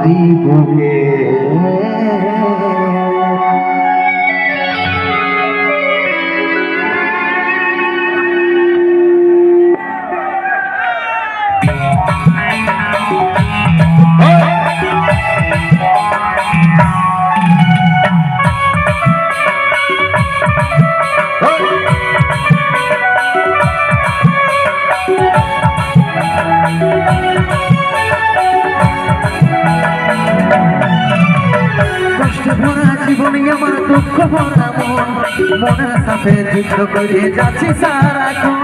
আমারই বুকে জীবনে আমার দুঃখ ভরা মন মনের সাথে যুদ্ধ করে যাচ্ছি সারাক্ষণ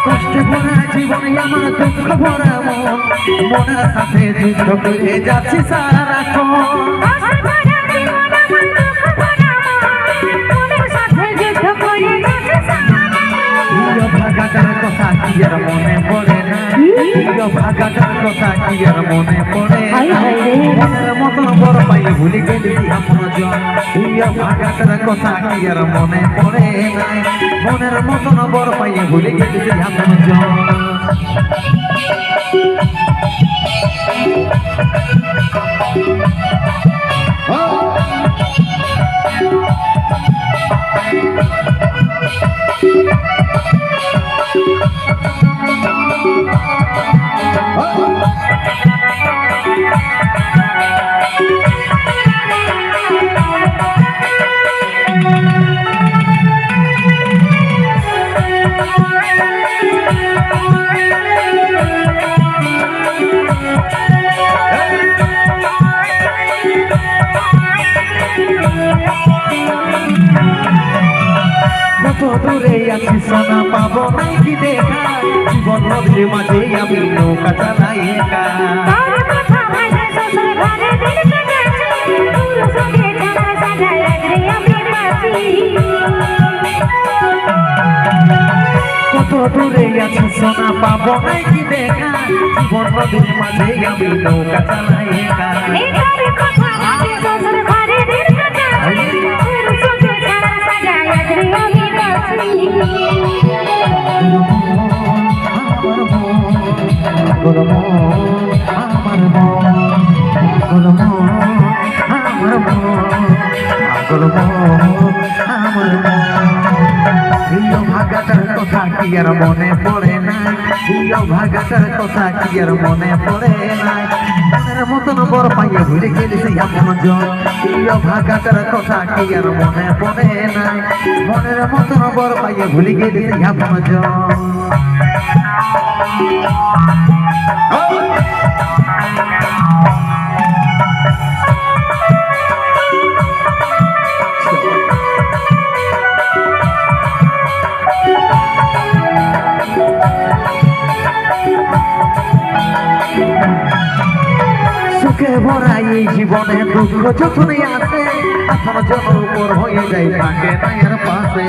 কষ্টে ভরা জীবনে আমার দুঃখ ভরা মন মনের সাথে যুদ্ধ করে যাচ্ছি সারাক্ষণ ভাগাটার কথা কি আর মনে পড়ে না ভাগাটার কথা কি আর মনে পড়ে মনের মতন বড় পাই ভুলে গেলি আপন জন ভাগাটার কথা কি আর মনে পড়ে না মনের মতন বড় পাই ভুলে গেলি আপন জন দূরে আছি সোনা পাবো নাই কি দেখা জীবন নদীর মাঝে আমি নৌকা চালাই একা কত দূরে আছি সোনা পাবো নাই কি দেখা জীবন নদীর মাঝে আমি নৌকা চালাই একা ভাগাটার কথা কি আর মনে পড়ে নাই ভাগাটার কথা কি আর মনে পড়ে নাই মনের মতন বড় পাইয়ে ভুলে গেলি সেই আপন জন ভাগাটার কথা কি আর মনে পড়ে নাই মনের মতন বড় পাইয়ে ভুলে গেলি সেই আপন জন সুখে ভরা এই জীবনে দুঃখ যখনই আসে আপনার জন উপর হয়ে যায় থাকে না এর পাশে